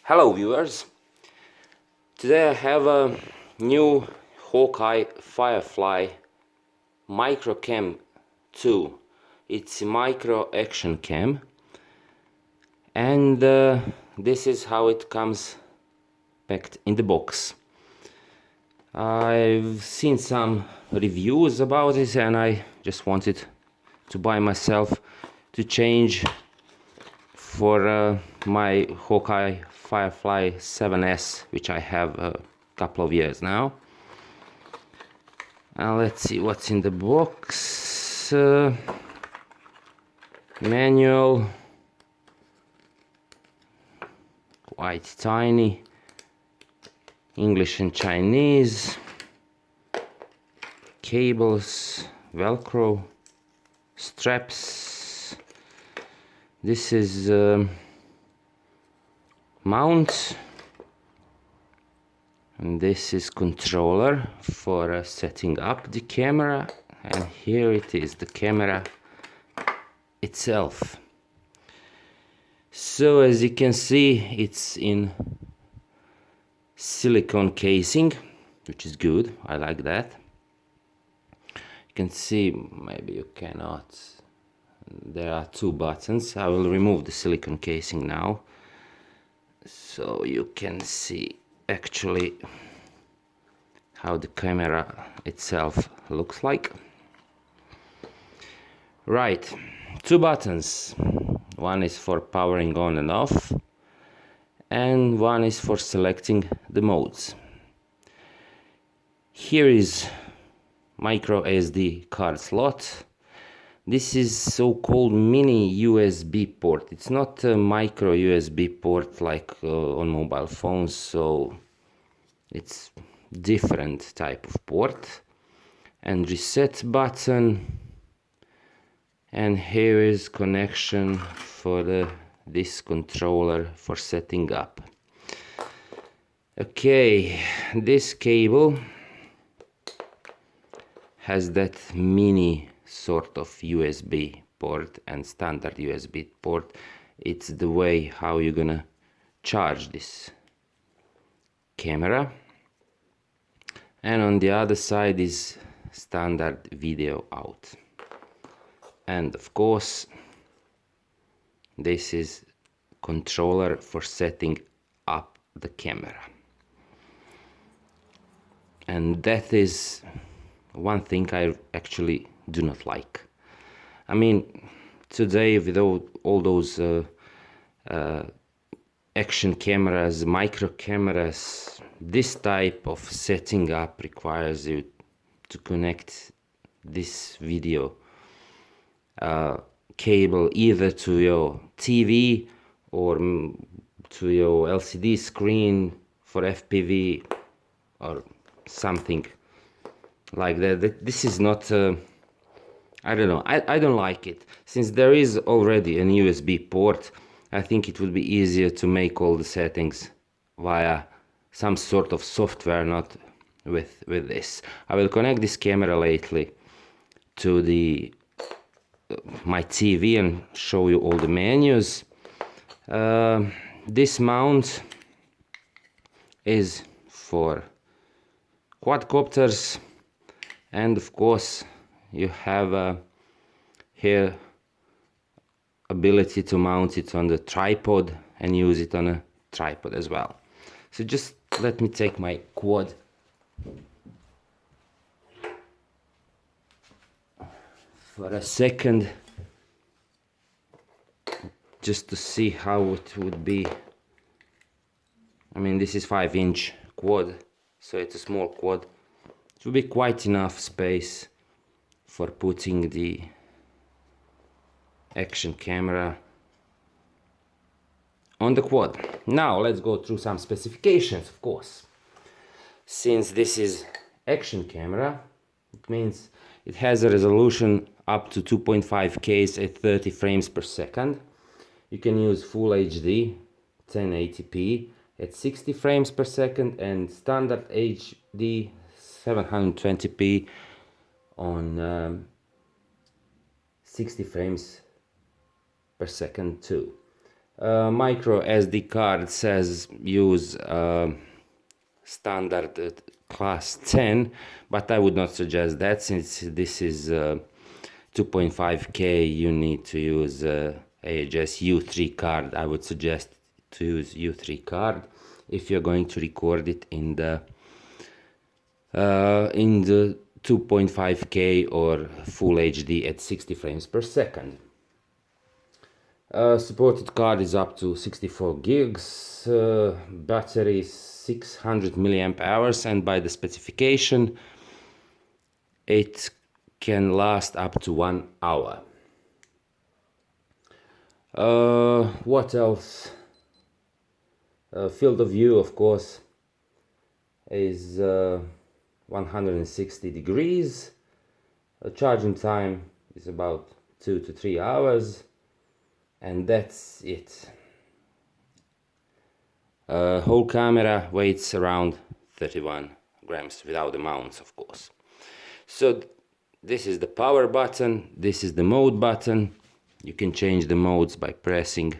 Hello viewers, today I have a new Hawkeye Firefly Micro Cam 2. It's a micro action cam, and this is how it comes packed in the box. I've seen some reviews about it and I just wanted to buy myself to change for my Hawkeye Firefly 7S, which I have a couple of years now. Let's see what's in the box. Manual, quite tiny, English and Chinese, cables, Velcro, straps. This is mount, and this is controller for setting up the camera, and here it is, the camera itself. So as you can see, it's in silicone casing, which is good. I like that. You can see, maybe you cannot, there are two buttons. I will remove the silicone casing now so you can see actually how the camera itself looks like. Right, two buttons. One is for powering on and off, and one is for selecting the modes. Here is micro SD card slot. This is so-called mini USB port. It's not a micro USB port like on mobile phones, so it's different type of port. And reset button, and here is connection for this controller for setting up. Okay, this cable has that mini sort of USB port and standard USB port. It's the way how you're gonna charge this camera. And on the other side is standard video out. And of course, this is controller for setting up the camera. And that is one thing I actually do not like. I mean, today with all those action cameras, micro cameras, this type of setting up requires you to connect this video cable either to your TV or to your LCD screen for FPV or something like that. This is not I don't know, I don't like it. Since there is already an USB port, I think it would be easier to make all the settings via some sort of software, not with this. I will connect this camera lately to the my TV and show you all the menus. This mount is for quadcopters, and of course you have here ability to mount it on the tripod and use it on a tripod as well. So just let me take my quad for a second, just to see how it would be. I mean, this is 5-inch quad, so it's a small quad. It will be quite enough space for putting the action camera on the quad. Now let's go through some specifications, of course. Since this is action camera, it means it has a resolution up to 2.5K at 30 frames per second. You can use Full HD 1080p at 60 frames per second and standard HD 720p on 60 frames per second too. Micro SD card says use standard class 10, but I would not suggest that, since this is 2.5K. You need to use AHS U3 card. I would suggest to use U3 card if you're going to record it in the 2.5K or Full HD at 60 frames per second. Supported card is up to 64 gigs, battery is 600 milliamp hours, and by the specification it can last up to 1 hour. What else? Field of view, of course, is 160 degrees. Charging time is about 2 to 3 hours, and that's it. Whole camera weighs around 31 grams without the mounts, of course. So this is the power button, this is the mode button. You can change the modes by pressing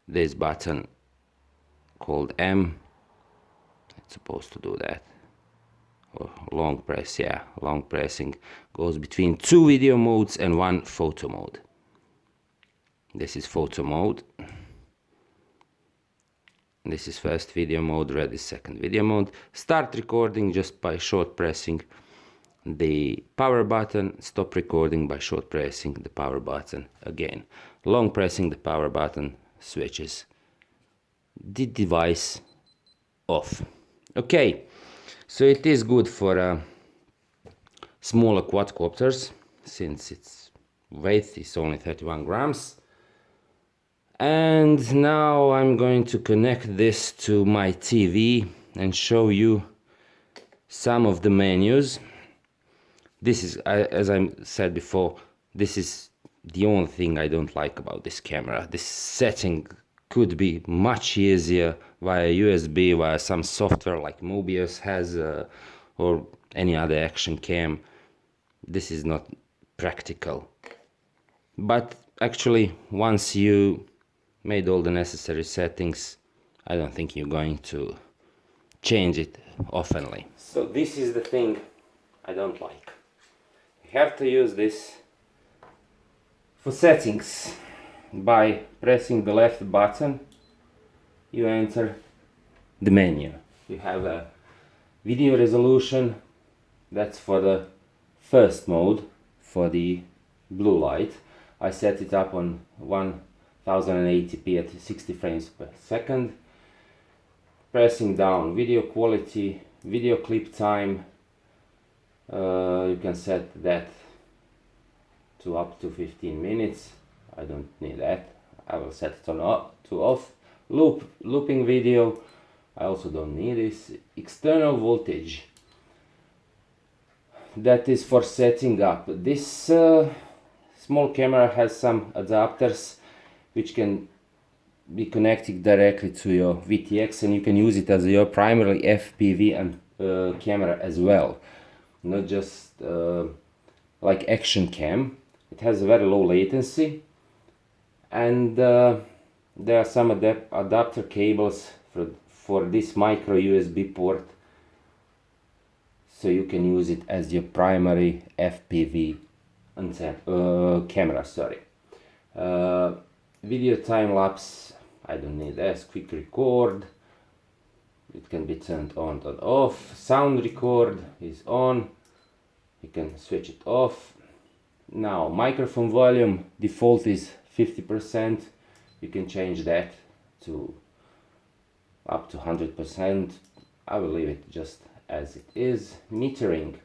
this button called M. It's supposed to do that. Or long press, yeah, long pressing goes between 2 video modes and 1 photo mode. This is photo mode. This is first video mode, red is second video mode. Start recording just by short pressing the power button, stop recording by short pressing the power button again. Long pressing the power button switches the device off. Okay, so it is good for smaller quadcopters, since its weight is only 31 grams. And now I'm going to connect this to my TV and show you some of the menus. This is, as I said before, this is the only thing I don't like about this camera. This setting could be much easier via USB, via some software like Mobius has, or any other action cam. This is not practical. But actually, once you made all the necessary settings, I don't think you're going to change it oftenly. So this is the thing I don't like. You have to use this for settings. By pressing the left button, you enter the menu. You have a video resolution, that's for the first mode, for the blue light. I set it up on 1080p at 60 frames per second. Pressing down video quality, video clip time, you can set that to up to 15 minutes. I don't need that. I will set it on to off. Looping video, I also don't need this. External voltage, that is for setting up. This small camera has some adapters which can be connected directly to your VTX, and you can use it as your primary FPV and camera as well, not just like action cam. It has a very low latency, and there are some adapter cables for this micro USB port, so you can use it as your primary FPV camera. Sorry. Video time lapse, I don't need that. Quick record, it can be turned on and off. Sound record is on, you can switch it off. Now microphone volume, default is 50%. You can change that to up to 100%. I will leave it just as it is. Metering,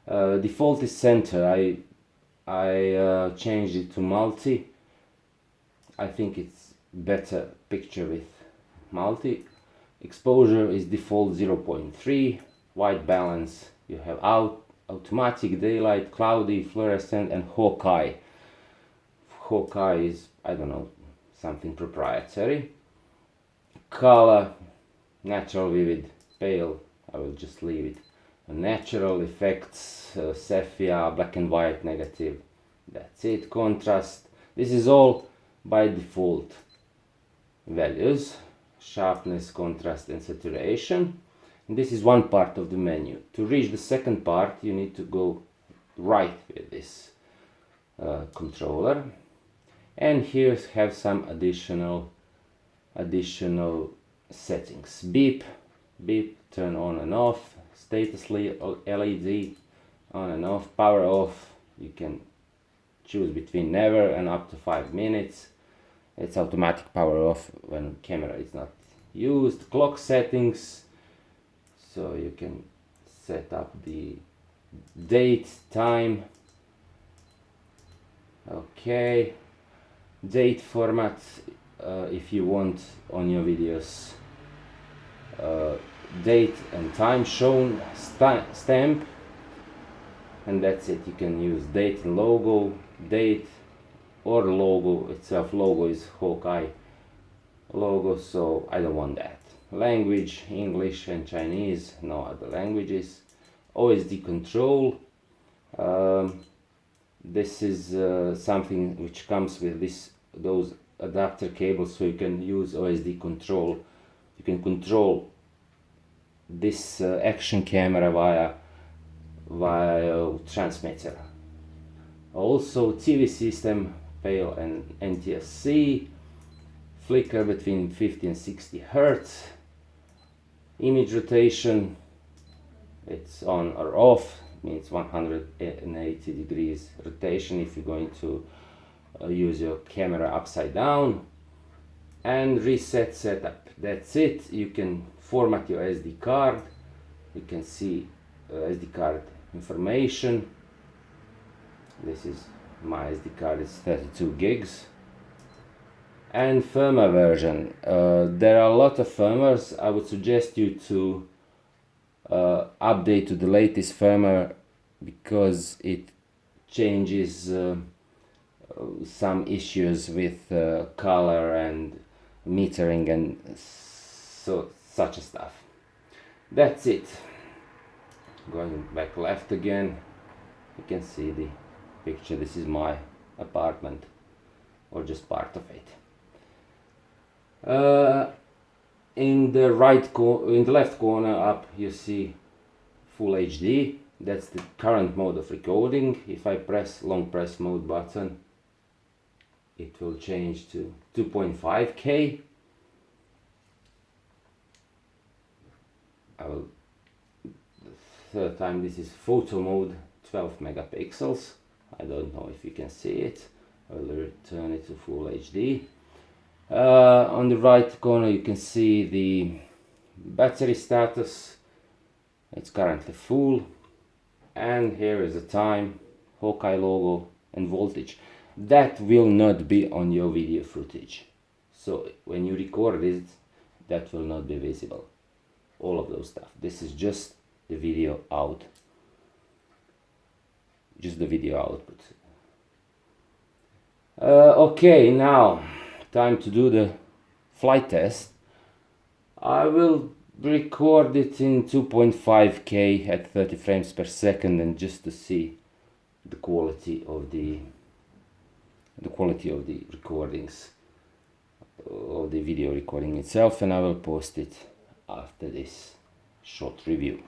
default is center. I changed it to multi. I think it's better picture with multi. Exposure is default 0.3. White balance, you have automatic, daylight, cloudy, fluorescent, and Hawkeye. Hawkeye is, I don't know, something proprietary. Color, natural, vivid, pale, I will just leave it. Natural effects, sepia, black and white, negative, that's it. Contrast, this is all by default values: sharpness, contrast and saturation. And this is one part of the menu. To reach the second part you need to go right with this controller, and here have some additional settings. Beep, turn on and off. Status LED on and off. Power off, you can choose between never and up to 5 minutes. It's automatic power off when camera is not used. Clock settings, so you can set up the date, time. Okay, date format, if you want on your videos date and time shown, stamp, and that's it. You can use date and logo, date or logo itself. Logo is Hawkeye logo, so I don't want that. Language, English and Chinese, no other languages. OSD control, this is something which comes with those adapter cables, so you can use OSD control. You can control this action camera via transmitter. Also TV system, PAL and NTSC, flicker between 50 and 60 Hertz, image rotation, it's on or off, means 180 degrees rotation if you're going to use your camera upside down, and reset setup. That's it. You can format your SD card, you can see SD card information. This is my SD card, it's 32 gigs. And firmware version, there are a lot of firmwares. I would suggest you to update to the latest firmware, because it changes some issues with color and metering and such stuff. That's it. Going back left again, you can see the picture. This is my apartment, or just part of it. In the left corner up you see Full HD. That's the current mode of recording. If I press long press mode button, it will change to 2.5K. The third time, this is photo mode, 12 megapixels. I don't know if you can see it. I will return it to Full HD. On the right corner you can see the battery status. It's currently full, and here is the time, Hawkeye logo and voltage. That will not be on your video footage, so when you record it, that will not be visible, all of those stuff. This is just the video out, just the video output. Okay, now time to do the flight test. I will record it in 2.5K at 30 frames per second, and just to see the quality of the recordings, of the video recording itself, and I will post it after this short review.